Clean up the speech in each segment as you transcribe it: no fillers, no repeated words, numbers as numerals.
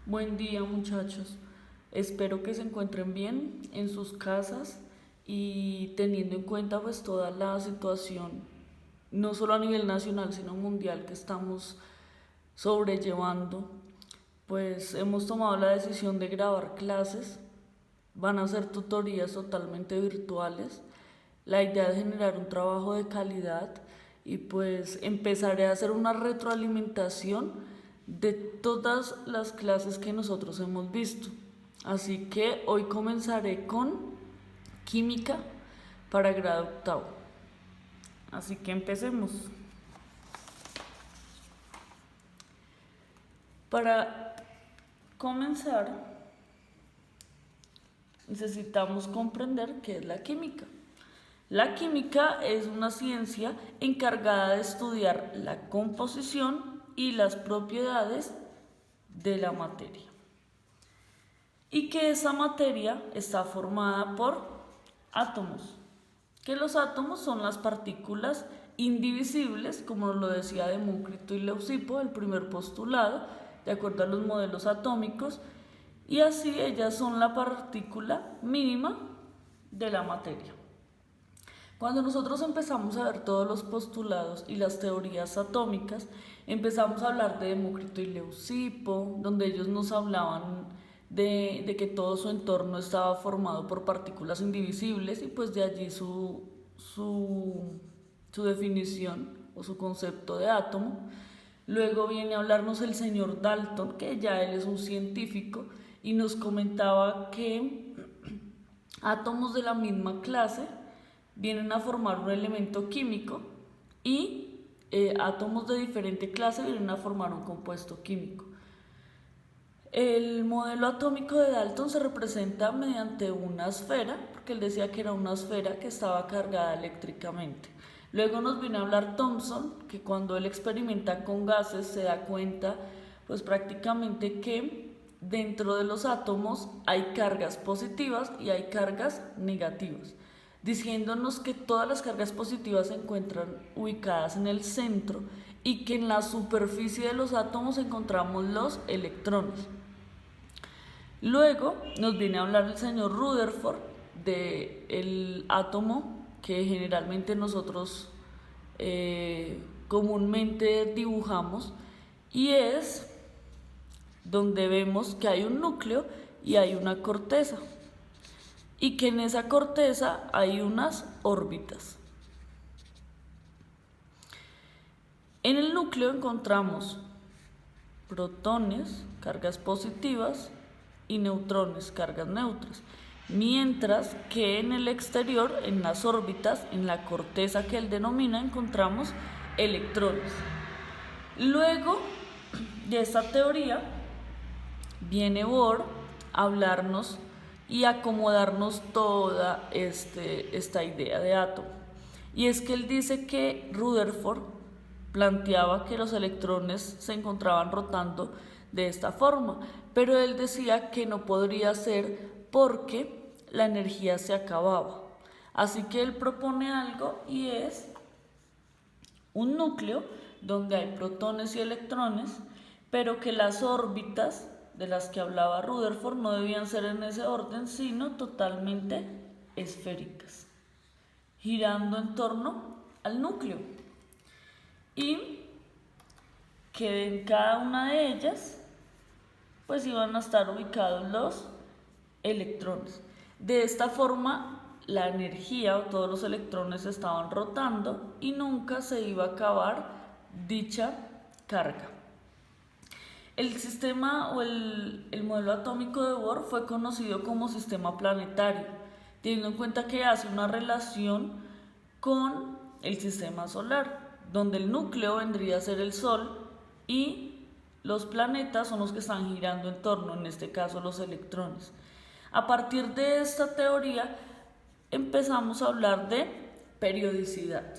Buen día, muchachos. Espero que se encuentren bien en sus casas y teniendo en cuenta pues toda la situación, no solo a nivel nacional, sino mundial que estamos sobrellevando. Pues hemos tomado la decisión de grabar clases. Van a ser tutorías totalmente virtuales. La idea es generar un trabajo de calidad y pues empezaré a hacer una retroalimentación de todas las clases que nosotros hemos visto. Así que hoy comenzaré con química para grado octavo. Así que empecemos. Para comenzar, necesitamos comprender qué es la química. La química es una ciencia encargada de estudiar la composición y las propiedades de la materia. Y que esa materia está formada por átomos. Que los átomos son las partículas indivisibles, como lo decía Demócrito y Leucipo, el primer postulado, de acuerdo a los modelos atómicos, y así ellas son la partícula mínima de la materia. Cuando nosotros empezamos a ver todos los postulados y las teorías atómicas, empezamos a hablar de Demócrito y Leucipo, donde ellos nos hablaban de que todo su entorno estaba formado por partículas indivisibles y pues de allí su definición o su concepto de átomo. Luego viene a hablarnos el señor Dalton, que ya él es un científico, y nos comentaba que átomos de la misma clase vienen a formar un elemento químico y átomos de diferente clase vienen a formar un compuesto químico. El modelo atómico de Dalton se representa mediante una esfera, porque él decía que era una esfera que estaba cargada eléctricamente. Luego nos vino a hablar Thomson, que cuando él experimenta con gases se da cuenta, pues prácticamente que dentro de los átomos hay cargas positivas y hay cargas negativas, diciéndonos que todas las cargas positivas se encuentran ubicadas en el centro y que en la superficie de los átomos encontramos los electrones. Luego nos viene a hablar el señor Rutherford del átomo que generalmente nosotros comúnmente dibujamos, y es donde vemos que hay un núcleo y hay una corteza, y que en esa corteza hay unas órbitas. En el núcleo encontramos protones, cargas positivas, y neutrones, cargas neutras, mientras que en el exterior, en las órbitas, en la corteza que él denomina, encontramos electrones. Luego de esta teoría viene Bohr a hablarnos y acomodarnos toda esta idea de átomo. Y es que él dice que Rutherford planteaba que los electrones se encontraban rotando de esta forma, pero él decía que no podría ser porque la energía se acababa. Así que él propone algo, y es un núcleo donde hay protones y electrones, pero que las órbitas de las que hablaba Rutherford no debían ser en ese orden, sino totalmente esféricas, girando en torno al núcleo, y que en cada una de ellas pues iban a estar ubicados los electrones. De esta forma, la energía o todos los electrones estaban rotando y nunca se iba a acabar dicha carga. El sistema o el modelo atómico de Bohr fue conocido como sistema planetario, teniendo en cuenta que hace una relación con el sistema solar, donde el núcleo vendría a ser el Sol y los planetas son los que están girando en torno, en este caso los electrones. A partir de esta teoría empezamos a hablar de periodicidad.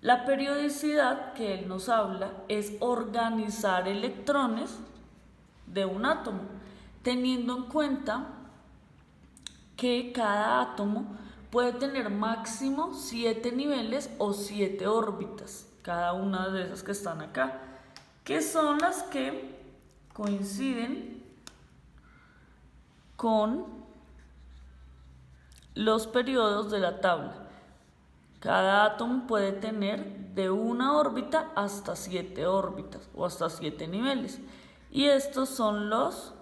La periodicidad que él nos habla es organizar electrones de un átomo, teniendo en cuenta que cada átomo puede tener máximo 7 niveles o 7 órbitas, cada una de esas que están acá, que son las que coinciden con los periodos de la tabla. Cada átomo puede tener de una órbita hasta 7 órbitas o hasta 7 niveles. Y estos son los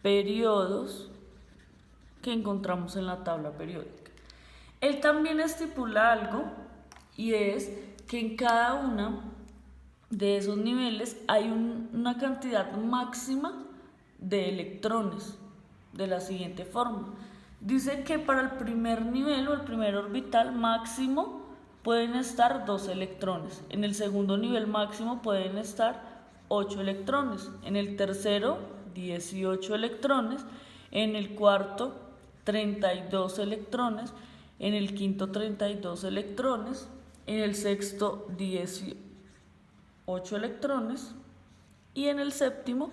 periodos que encontramos en la tabla periódica. Él también estipula algo, y es que en cada uno de esos niveles hay una cantidad máxima de electrones, de la siguiente forma. Dice que para el primer nivel o el primer orbital máximo pueden estar 2 electrones. En el segundo nivel máximo pueden estar 8 electrones. En el tercero, 18 electrones. En el cuarto, 32 electrones. En el quinto, 32 electrones. En el sexto, 18 electrones. Y en el séptimo,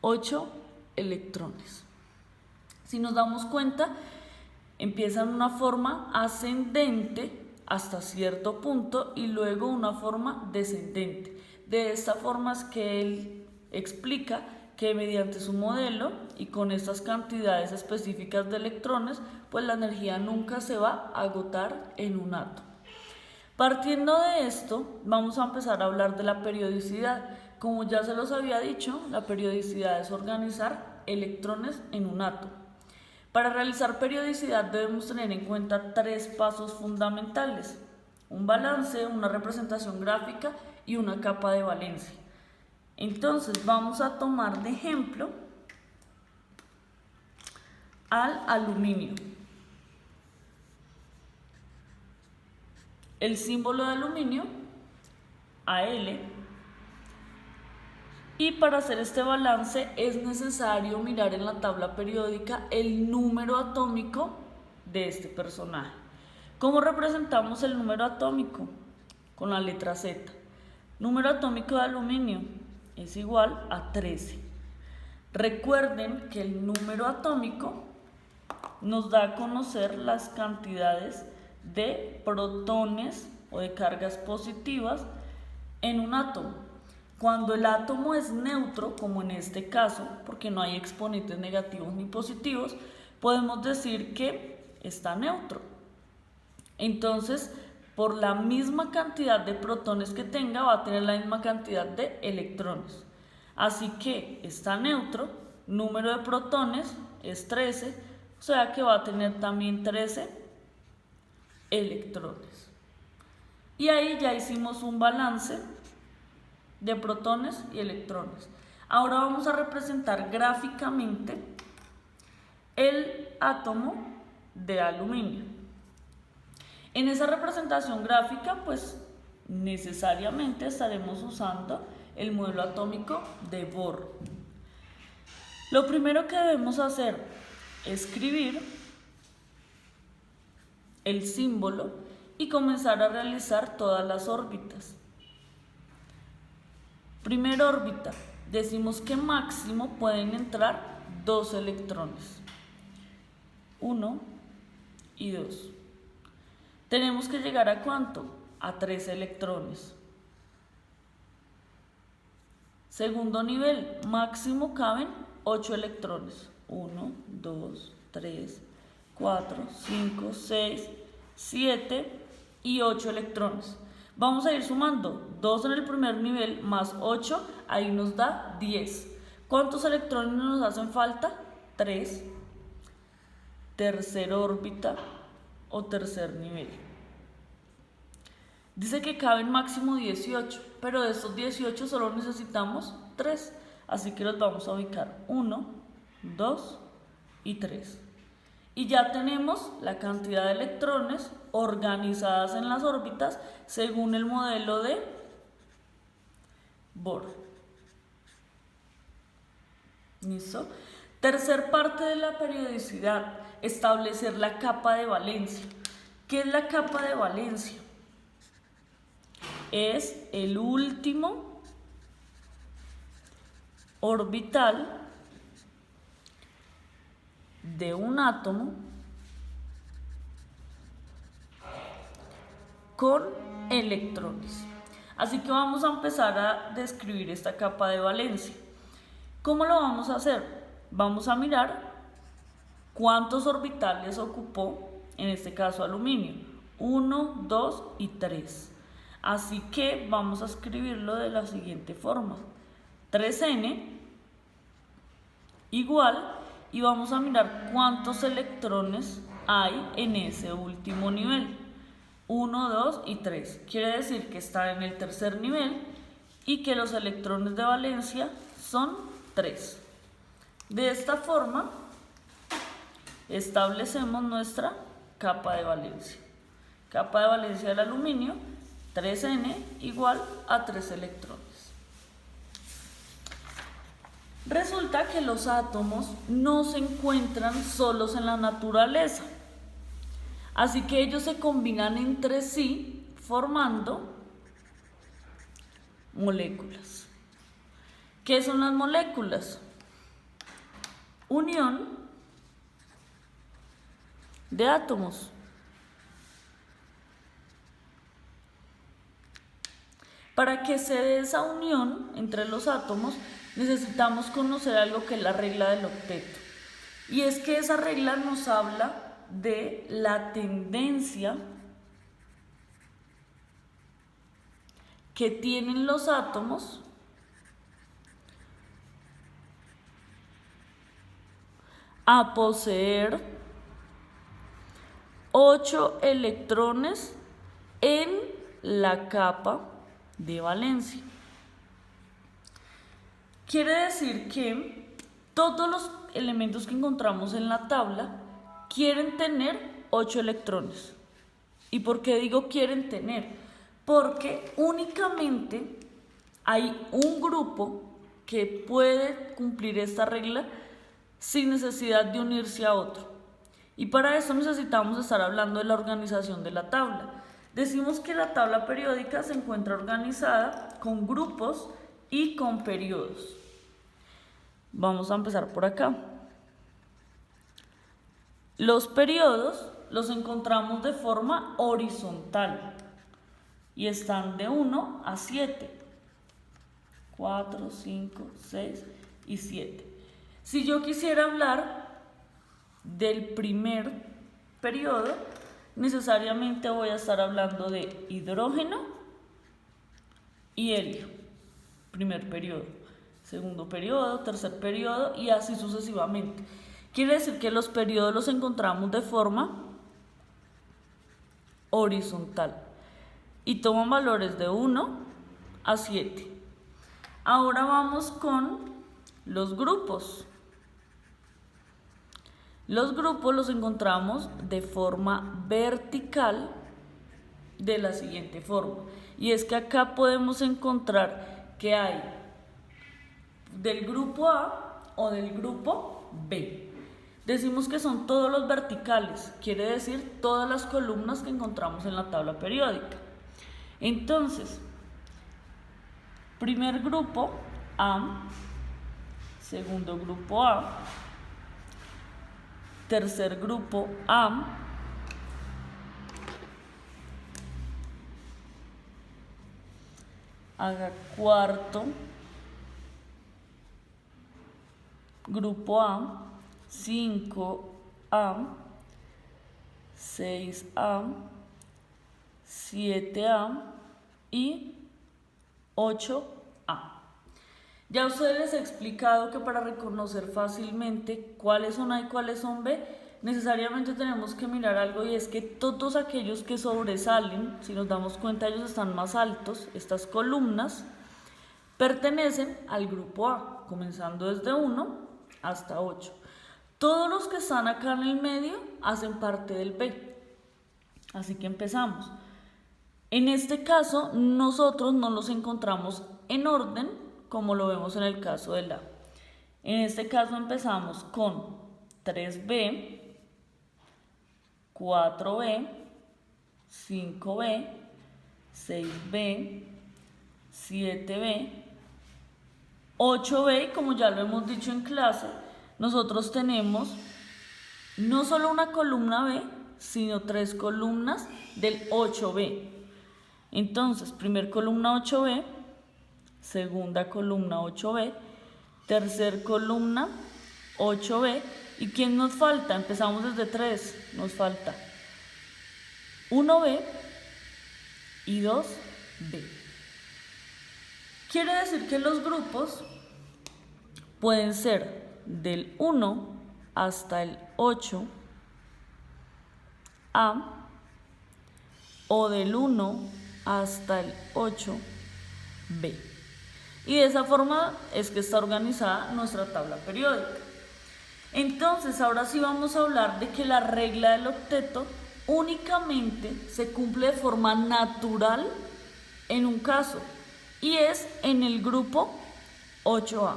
8 electrones. Si nos damos cuenta, empiezan una forma ascendente hasta cierto punto y luego una forma descendente. De esta forma es que él explica que mediante su modelo y con estas cantidades específicas de electrones, pues la energía nunca se va a agotar en un átomo. Partiendo de esto, vamos a empezar a hablar de la periodicidad. Como ya se los había dicho, la periodicidad es organizar electrones en un átomo. Para realizar periodicidad debemos tener en cuenta 3 pasos fundamentales: un balance, una representación gráfica y una capa de valencia. Entonces vamos a tomar de ejemplo al aluminio. El símbolo de aluminio, Al. Y para hacer este balance es necesario mirar en la tabla periódica el número atómico de este personaje. ¿Cómo representamos el número atómico? Con la letra Z. Número atómico de aluminio es igual a 13. Recuerden que el número atómico nos da a conocer las cantidades de protones o de cargas positivas en un átomo. Cuando el átomo es neutro, como en este caso, porque no hay exponentes negativos ni positivos, podemos decir que está neutro. Entonces, por la misma cantidad de protones que tenga, va a tener la misma cantidad de electrones. Así que está neutro, número de protones es 13, o sea que va a tener también 13 electrones. Y ahí ya hicimos un balance de protones y electrones. Ahora vamos a representar gráficamente el átomo de aluminio. En esa representación gráfica, pues necesariamente estaremos usando el modelo atómico de Bohr. Lo primero que debemos hacer es escribir el símbolo y comenzar a realizar todas las órbitas. Primera órbita, decimos que máximo pueden entrar 2 electrones, 1 y 2. Tenemos que llegar a ¿cuánto? A 3 electrones. Segundo nivel, máximo caben 8 electrones, 1, 2, 3, 4, 5, 6, 7 y 8 electrones. Vamos a ir sumando 2 en el primer nivel más 8, ahí nos da 10. ¿Cuántos electrones nos hacen falta? 3. Tercera órbita o tercer nivel. Dice que caben máximo 18, pero de estos 18 solo necesitamos 3. Así que los vamos a ubicar 1, 2 y 3. Y ya tenemos la cantidad de electrones organizadas en las órbitas según el modelo de Bohr. ¿Listo? Tercer parte de la periodicidad, establecer la capa de valencia. ¿Qué es la capa de valencia? Es el último orbital de un átomo con electrones. Así que vamos a empezar a describir esta capa de valencia. ¿Cómo lo vamos a hacer? Vamos a mirar cuántos orbitales ocupó, en este caso aluminio, 1, 2 y 3. Así que vamos a escribirlo de la siguiente forma: 3N igual, y vamos a mirar cuántos electrones hay en ese último nivel, 1, 2 y 3. Quiere decir que está en el tercer nivel y que los electrones de valencia son 3. De esta forma establecemos nuestra capa de valencia. Capa de valencia del aluminio, 3N igual a 3 electrones. Resulta que los átomos no se encuentran solos en la naturaleza, así que ellos se combinan entre sí formando moléculas. ¿Qué son las moléculas? Unión de átomos. Para que se dé esa unión entre los átomos, necesitamos conocer algo que es la regla del octeto. Y es que esa regla nos habla de la tendencia que tienen los átomos a poseer 8 electrones en la capa de valencia. Quiere decir que todos los elementos que encontramos en la tabla quieren tener 8 electrones. ¿Y por qué digo quieren tener? Porque únicamente hay un grupo que puede cumplir esta regla sin necesidad de unirse a otro. Y para eso necesitamos estar hablando de la organización de la tabla. Decimos que la tabla periódica se encuentra organizada con grupos y con periodos. Vamos a empezar por acá. Los periodos los encontramos de forma horizontal y están de 1 a 7. 4, 5, 6 y 7. Si yo quisiera hablar del primer periodo, necesariamente voy a estar hablando de hidrógeno y helio. Primer periodo, segundo periodo, tercer periodo y así sucesivamente. Quiere decir que los periodos los encontramos de forma horizontal y toman valores de 1 a 7. Ahora vamos con los grupos. Los grupos los encontramos de forma vertical de la siguiente forma. Y es que acá podemos encontrar que hay del grupo A o del grupo B. Decimos que son todos los verticales, quiere decir todas las columnas que encontramos en la tabla periódica. Entonces, primer grupo A, segundo grupo A, tercer grupo A, haga cuarto grupo A, 5A, 6A, 7A y 8A. Ya a ustedes les he explicado que para reconocer fácilmente cuáles son A y cuáles son B, necesariamente tenemos que mirar algo, y es que todos aquellos que sobresalen, si nos damos cuenta ellos están más altos, estas columnas, pertenecen al grupo A, comenzando desde 1 hasta 8. Todos los que están acá en el medio hacen parte del B. Así que empezamos. En este caso, nosotros no los encontramos en orden como lo vemos en el caso del A. En este caso empezamos con 3B, 4B, 5B, 6B, 7B, 8B, y como ya lo hemos dicho en clase, nosotros tenemos no solo una columna B, sino 3 columnas del 8B. Entonces, primer columna 8B, segunda columna 8B, tercer columna 8B. ¿Y quién nos falta? Empezamos desde 3. Nos falta 1B y 2B. Quiere decir que los grupos pueden ser del 1 hasta el 8A o del 1 hasta el 8B. Y de esa forma es que está organizada nuestra tabla periódica. Entonces, ahora sí vamos a hablar de que la regla del octeto únicamente se cumple de forma natural en un caso, y es en el grupo 8A.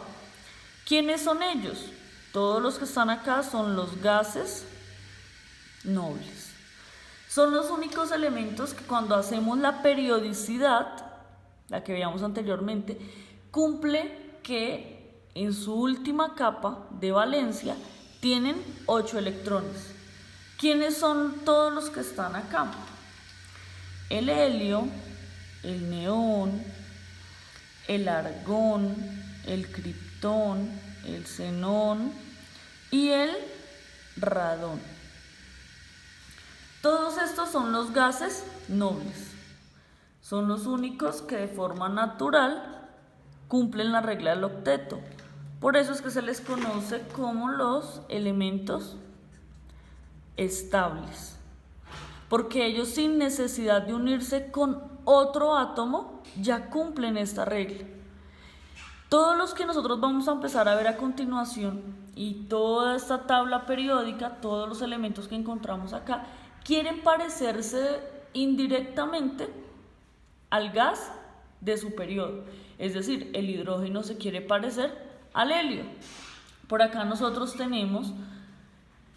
¿Quiénes son ellos? Todos los que están acá son los gases nobles. Son los únicos elementos que cuando hacemos la periodicidad, la que veíamos anteriormente, cumple que en su última capa de valencia tienen 8 electrones. ¿Quiénes son todos los que están acá? El helio, el neón, el argón, el criptón, el xenón y el radón. Todos estos son los gases nobles. Son los únicos que de forma natural cumplen la regla del octeto. Por eso es que se les conoce como los elementos estables, porque ellos, sin necesidad de unirse con otro átomo, ya cumplen esta regla. Todos los que nosotros vamos a empezar a ver a continuación y toda esta tabla periódica, todos los elementos que encontramos acá, quieren parecerse indirectamente al gas de su periodo. Es decir, el hidrógeno se quiere parecer al helio. Por acá nosotros tenemos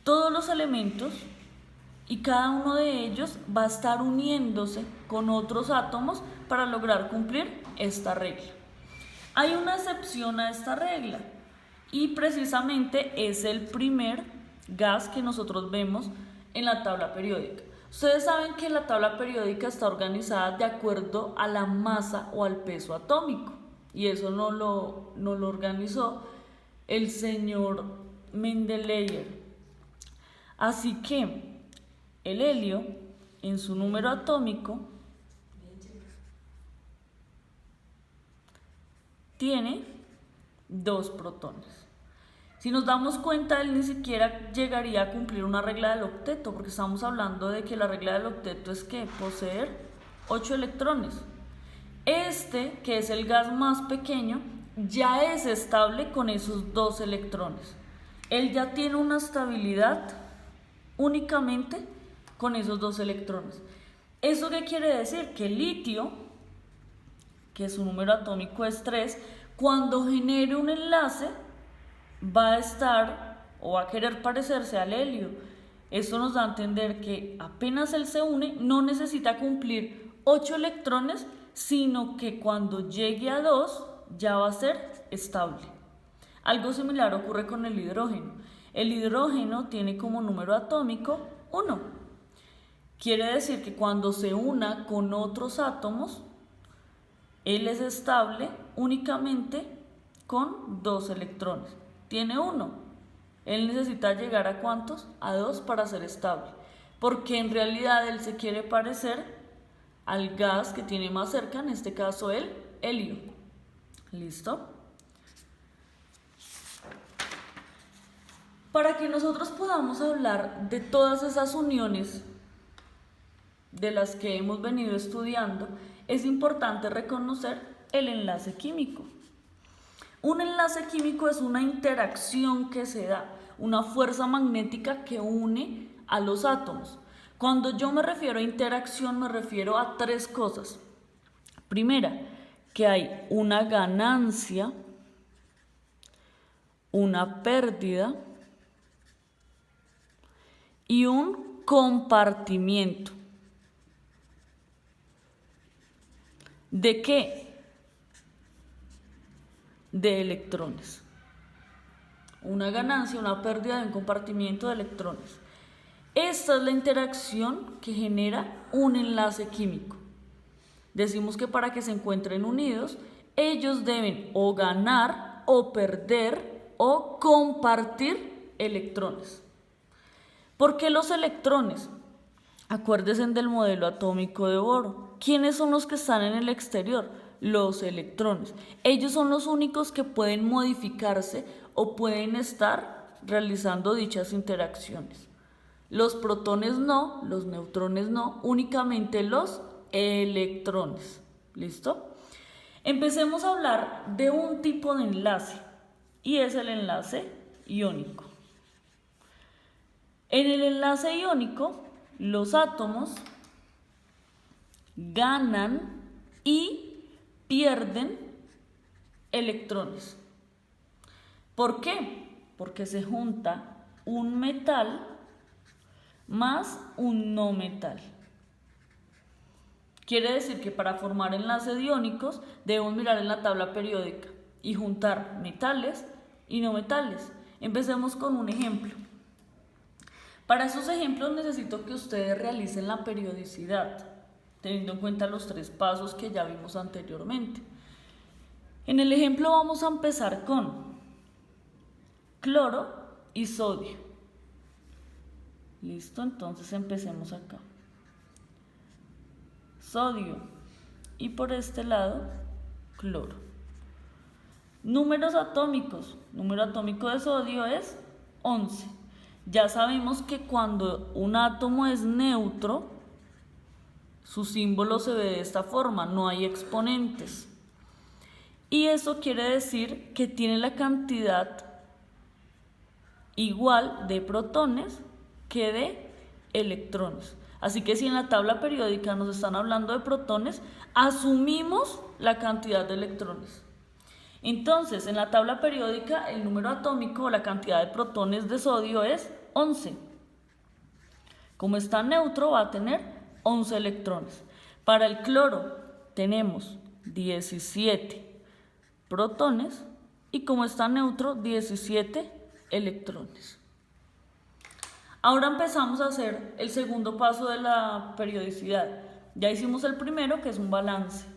todos los elementos y cada uno de ellos va a estar uniéndose con otros átomos para lograr cumplir esta regla. Hay una excepción a esta regla y precisamente es el primer gas que nosotros vemos en la tabla periódica. Ustedes saben que la tabla periódica está organizada de acuerdo a la masa o al peso atómico, y eso no lo organizó el señor Mendeleev. Así que el helio, en su número atómico, tiene 2 protones. Si nos damos cuenta, él ni siquiera llegaría a cumplir una regla del octeto, porque estamos hablando de que la regla del octeto es que poseer 8 electrones. Este, que es el gas más pequeño, ya es estable con esos 2 electrones. Él ya tiene una estabilidad únicamente con esos 2 electrones. ¿Eso qué quiere decir? Que el litio, que su número atómico es 3, cuando genere un enlace va a estar o va a querer parecerse al helio. Esto nos da a entender que apenas él se une, no necesita cumplir 8 electrones, sino que cuando llegue a 2 ya va a ser estable. Algo similar ocurre con el hidrógeno. El hidrógeno tiene como número atómico 1. Quiere decir que cuando se una con otros átomos, él es estable únicamente con 2 electrones. Tiene 1. Él necesita llegar ¿a cuántos? A 2 para ser estable. Porque en realidad él se quiere parecer al gas que tiene más cerca, en este caso el helio. ¿Listo? Para que nosotros podamos hablar de todas esas uniones de las que hemos venido estudiando, es importante reconocer el enlace químico. Un enlace químico es una interacción que se da, una fuerza magnética que une a los átomos. Cuando yo me refiero a interacción, me refiero a 3 cosas. Primera, que hay una ganancia, una pérdida y un compartimiento. ¿De qué? De electrones. Una ganancia, una pérdida y un compartimiento de electrones. Esta es la interacción que genera un enlace químico. Decimos que para que se encuentren unidos, ellos deben o ganar o perder o compartir electrones. ¿Por qué los electrones? Acuérdense del modelo atómico de Bohr. ¿Quiénes son los que están en el exterior? Los electrones. Ellos son los únicos que pueden modificarse o pueden estar realizando dichas interacciones. Los protones no, los neutrones no, únicamente los electrones. ¿Listo? Empecemos a hablar de un tipo de enlace y es el enlace iónico. En el enlace iónico, los átomos ganan y pierden electrones. ¿Por qué? Porque se junta un metal más un no metal. Quiere decir que para formar enlaces iónicos debemos mirar en la tabla periódica y juntar metales y no metales. Empecemos con un ejemplo. Para esos ejemplos necesito que ustedes realicen la periodicidad, teniendo en cuenta los 3 pasos que ya vimos anteriormente. En el ejemplo vamos a empezar con cloro y sodio. Listo, entonces empecemos acá. Sodio y por este lado cloro. Números atómicos. Número atómico de sodio es 11. Ya sabemos que cuando un átomo es neutro, su símbolo se ve de esta forma, no hay exponentes. Y eso quiere decir que tiene la cantidad igual de protones que de electrones. Así que si en la tabla periódica nos están hablando de protones, asumimos la cantidad de electrones. Entonces, en la tabla periódica, el número atómico o la cantidad de protones de sodio es 11. Como está neutro, va a tener 11 electrones. Para el cloro, tenemos 17 protones y como está neutro, 17 electrones. Ahora empezamos a hacer el segundo paso de la periodicidad. Ya hicimos el primero, que es un balance.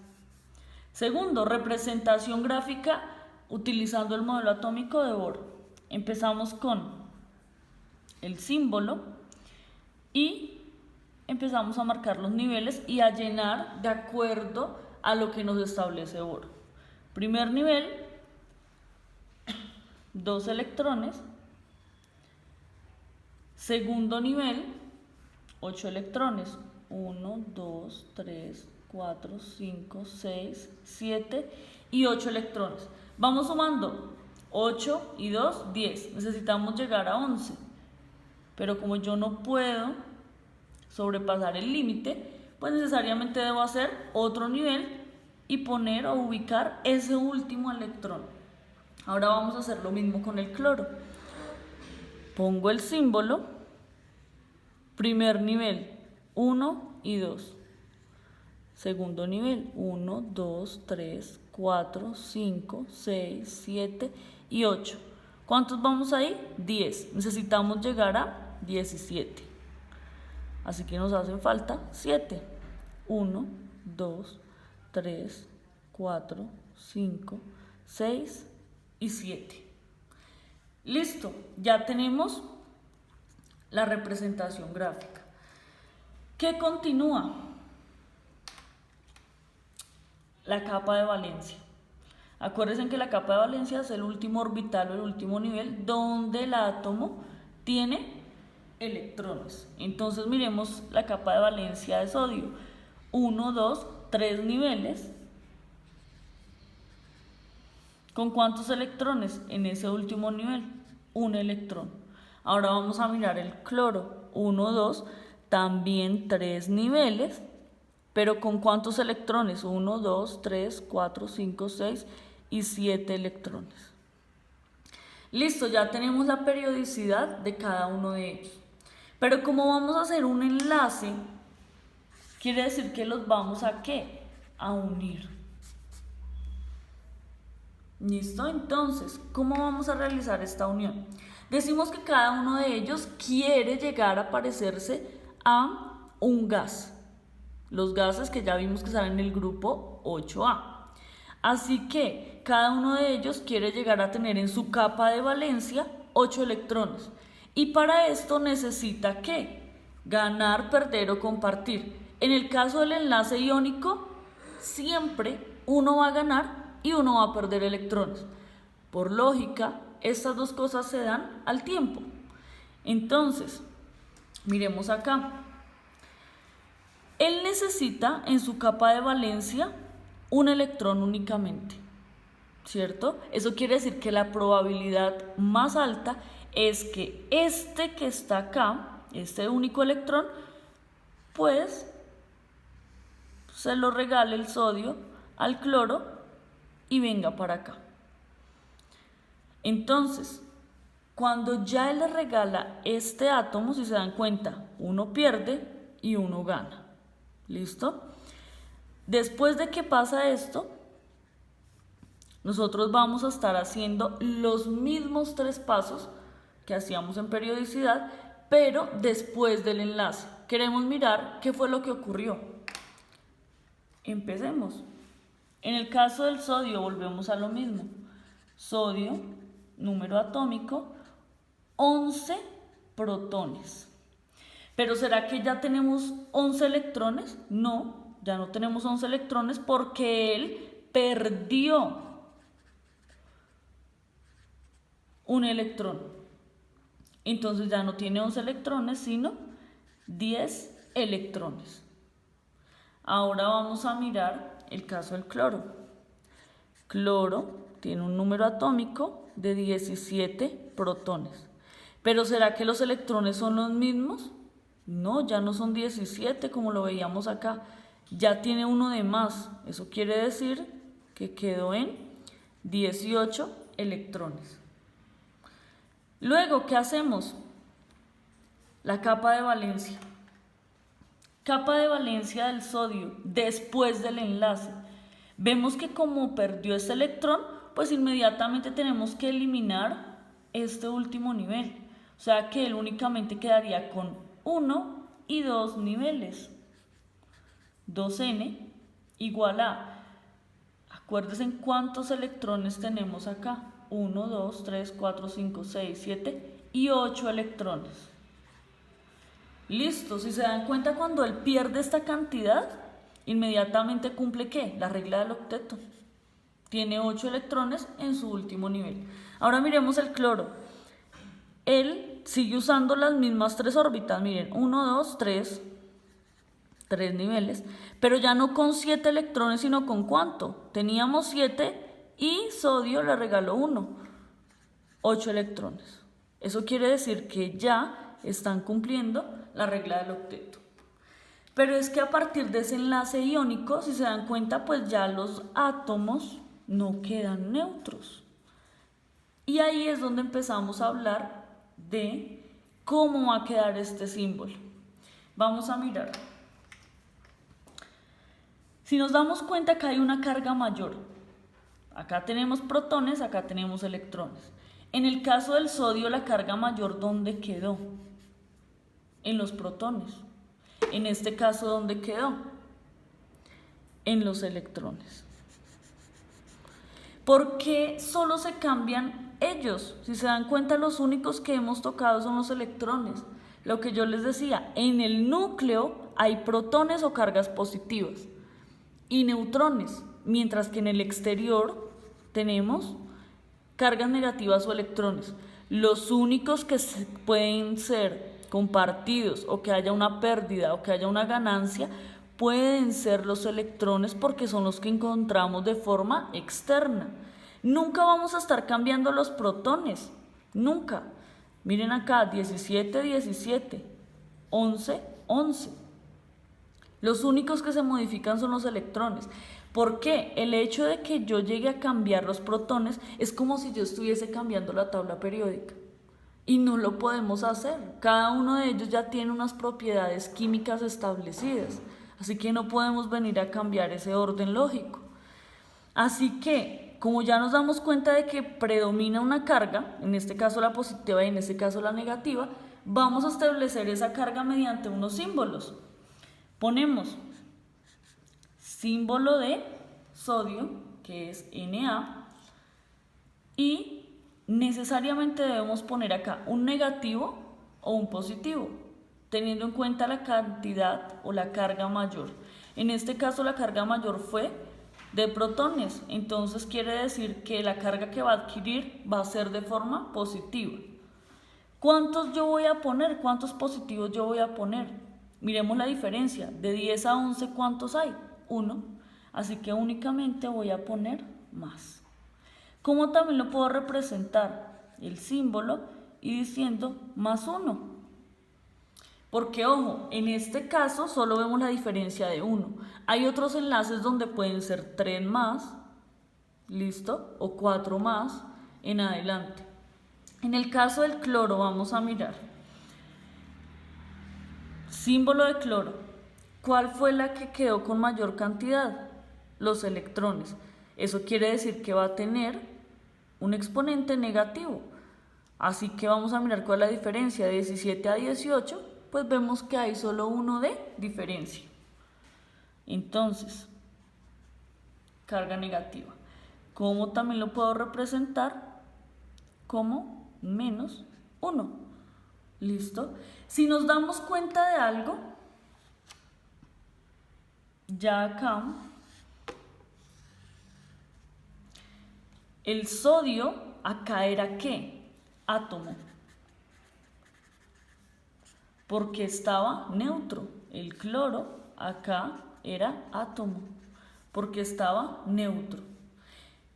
Segundo, representación gráfica utilizando el modelo atómico de Bohr. Empezamos con el símbolo y empezamos a marcar los niveles y a llenar de acuerdo a lo que nos establece Bohr. Primer nivel, 2 electrones. Segundo nivel, 8 electrones. 1, 2, 3, 4, 5, 6, 7 y 8 electrones. Vamos sumando 8 y 2, 10. Necesitamos llegar a 11. Pero como yo no puedo sobrepasar el límite, pues necesariamente debo hacer otro nivel y poner o ubicar ese último electrón. Ahora vamos a hacer lo mismo con el cloro. Pongo el símbolo, primer nivel, 1 y 2. Segundo nivel, 1, 2, 3, 4, 5, 6, 7 y 8. ¿Cuántos vamos ahí? 10. Necesitamos llegar a 17. Así que nos hacen falta 7. 1, 2, 3, 4, 5, 6 y 7. Listo, ya tenemos la representación gráfica. ¿Qué continúa? La capa de valencia. Acuérdense que la capa de valencia es el último orbital o el último nivel donde el átomo tiene electrones. Entonces miremos la capa de valencia de sodio. 1, 2, 3 niveles. ¿Con cuántos electrones? En ese último nivel, 1 electrón. Ahora vamos a mirar el cloro. 1, 2, también 3 niveles. Pero ¿con cuántos electrones? 1, 2, 3, 4, 5, 6 y 7 electrones. Listo, ya tenemos la periodicidad de cada uno de ellos. Pero como vamos a hacer un enlace, quiere decir que los vamos a ¿qué? A unir. ¿Listo? Entonces, ¿cómo vamos a realizar esta unión? Decimos que cada uno de ellos quiere llegar a parecerse a un gas. los gases que ya vimos que están en el grupo 8A. Así que cada uno de ellos quiere llegar a tener en su capa de valencia 8 electrones. Y para esto necesita ¿qué? Ganar, perder o compartir. En el caso del enlace iónico, siempre uno va a ganar y uno va a perder electrones. Por lógica, estas dos cosas se dan al tiempo. Entonces, miremos acá. Él necesita en su capa de valencia un electrón únicamente, ¿cierto? Eso quiere decir que la probabilidad más alta es que este que está acá, este único electrón, pues se lo regale el sodio al cloro y venga para acá. Entonces, cuando ya él le regala este átomo, si se dan cuenta, uno pierde y uno gana. ¿Listo? Después de que pasa esto, nosotros vamos a estar haciendo los mismos 3 pasos que hacíamos en periodicidad, pero después del enlace. Queremos mirar qué fue lo que ocurrió. Empecemos. En el caso del sodio volvemos a lo mismo. Sodio, número atómico, 11 protones. ¿Pero será que ya tenemos 11 electrones? No, ya no tenemos 11 electrones porque él perdió un electrón. Entonces ya no tiene 11 electrones, sino 10 electrones. Ahora vamos a mirar el caso del cloro. Cloro tiene un número atómico de 17 protones. ¿Pero será que los electrones son los mismos? No, ya no son 17 como lo veíamos acá. Ya tiene uno de más. Eso quiere decir que quedó en 18 electrones. Luego, ¿qué hacemos? La capa de valencia. Capa de valencia del sodio después del enlace. Vemos que como perdió este electrón, pues inmediatamente tenemos que eliminar este último nivel. O sea que él únicamente quedaría con 1 y 2 niveles. 2n igual a, acuérdense en cuántos electrones tenemos acá. 1, 2, 3, 4, 5, 6, 7 y 8 electrones. Listo, si se dan cuenta, cuando él pierde esta cantidad, inmediatamente cumple ¿qué? La regla del octeto. Tiene 8 electrones en su último nivel. Ahora miremos el cloro. Él sigue usando las mismas 3 órbitas. Miren, 1, 2, 3 niveles, pero ya no con 7 electrones, sino con ¿cuánto? Teníamos 7 y sodio le regaló 1, 8 electrones. Eso quiere decir que ya están cumpliendo la regla del octeto. Pero es que a partir de ese enlace iónico, si se dan cuenta, pues ya los átomos no quedan neutros. Y ahí es donde empezamos a hablar de cómo va a quedar este símbolo. Vamos a mirar. Si nos damos cuenta que hay una carga mayor, acá tenemos protones, acá tenemos electrones. En el caso del sodio, la carga mayor, ¿dónde quedó? En los protones. En este caso, ¿dónde quedó? En los electrones. ¿Por qué solo se cambian ellos? Si se dan cuenta, los únicos que hemos tocado son los electrones. Lo que yo les decía, en el núcleo hay protones o cargas positivas y neutrones, mientras que en el exterior tenemos cargas negativas o electrones. Los únicos que pueden ser compartidos o que haya una pérdida o que haya una ganancia pueden ser los electrones, porque son los que encontramos de forma externa. Nunca vamos a estar cambiando los protones, nunca. Miren acá, 17, 17, 11, 11. Los únicos que se modifican son los electrones. ¿Por qué? El hecho de que yo llegue a cambiar los protones es como si yo estuviese cambiando la tabla periódica. Y no lo podemos hacer. Cada uno de ellos ya tiene unas propiedades químicas establecidas. Así que no podemos venir a cambiar ese orden lógico. Así que, como ya nos damos cuenta de que predomina una carga, en este caso la positiva y en este caso la negativa, vamos a establecer esa carga mediante unos símbolos. Ponemos símbolo de sodio, que es Na, y necesariamente debemos poner acá un negativo o un positivo, teniendo en cuenta la cantidad o la carga mayor. En este caso la carga mayor fue de protones, entonces quiere decir que la carga que va a adquirir va a ser de forma positiva. ¿Cuántos yo voy a poner? ¿Cuántos positivos yo voy a poner? Miremos la diferencia, de 10 a 11, ¿cuántos hay? 1, así que únicamente voy a poner más. ¿Cómo también lo puedo representar? El símbolo y diciendo más 1. Porque ojo, en este caso solo vemos la diferencia de 1. Hay otros enlaces donde pueden ser 3 más, ¿listo? O 4 más en adelante. En el caso del cloro vamos a mirar. Símbolo de cloro. ¿Cuál fue la que quedó con mayor cantidad? Los electrones. Eso quiere decir que va a tener un exponente negativo. Así que vamos a mirar cuál es la diferencia de 17 a 18. Pues vemos que hay solo 1 de diferencia. Entonces, carga negativa. ¿Cómo también lo puedo representar? Como menos 1. ¿Listo? Si nos damos cuenta de algo, ya acá, el sodio acá era ¿qué? Átomo. Porque estaba neutro. El cloro acá era átomo. Porque estaba neutro.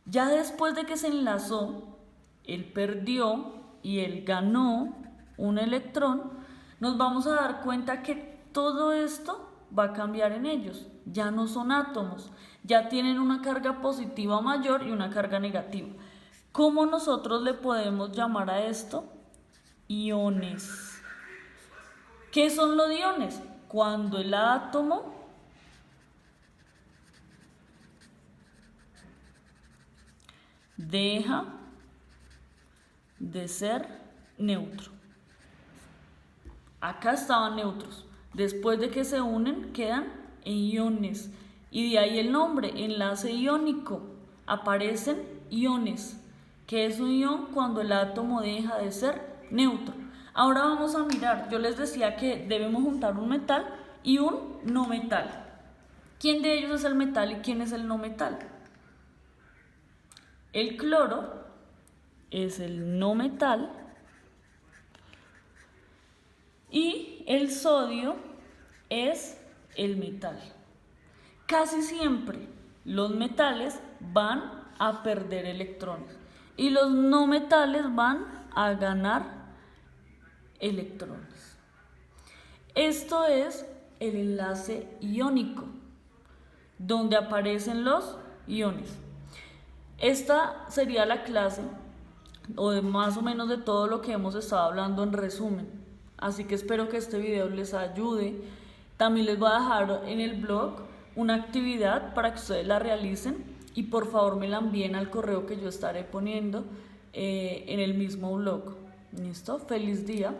Ya después de que se enlazó, él perdió y él ganó un electrón, nos vamos a dar cuenta que todo esto va a cambiar en ellos. Ya no son átomos, ya tienen una carga positiva mayor y una carga negativa. ¿Cómo nosotros le podemos llamar a esto? Iones. ¿Qué son los iones? Cuando el átomo deja de ser neutro. Acá estaban neutros. Después de que se unen, quedan en iones. Y de ahí el nombre, enlace iónico. Aparecen iones. ¿Qué es un ion? Cuando el átomo deja de ser neutro. Ahora vamos a mirar. Yo les decía que debemos juntar un metal y un no metal. ¿Quién de ellos es el metal y quién es el no metal? El cloro es el no metal y el sodio es el metal. Casi siempre los metales van a perder electrones y los no metales van a ganar electrones. Esto es el enlace iónico, donde aparecen los iones. Esta sería la clase, o de más o menos de todo lo que hemos estado hablando en resumen. Así que espero que este video les ayude. También les voy a dejar en el blog una actividad para que ustedes la realicen y por favor me la envíen al correo que yo estaré poniendo en el mismo blog. ¿Listo? Feliz día.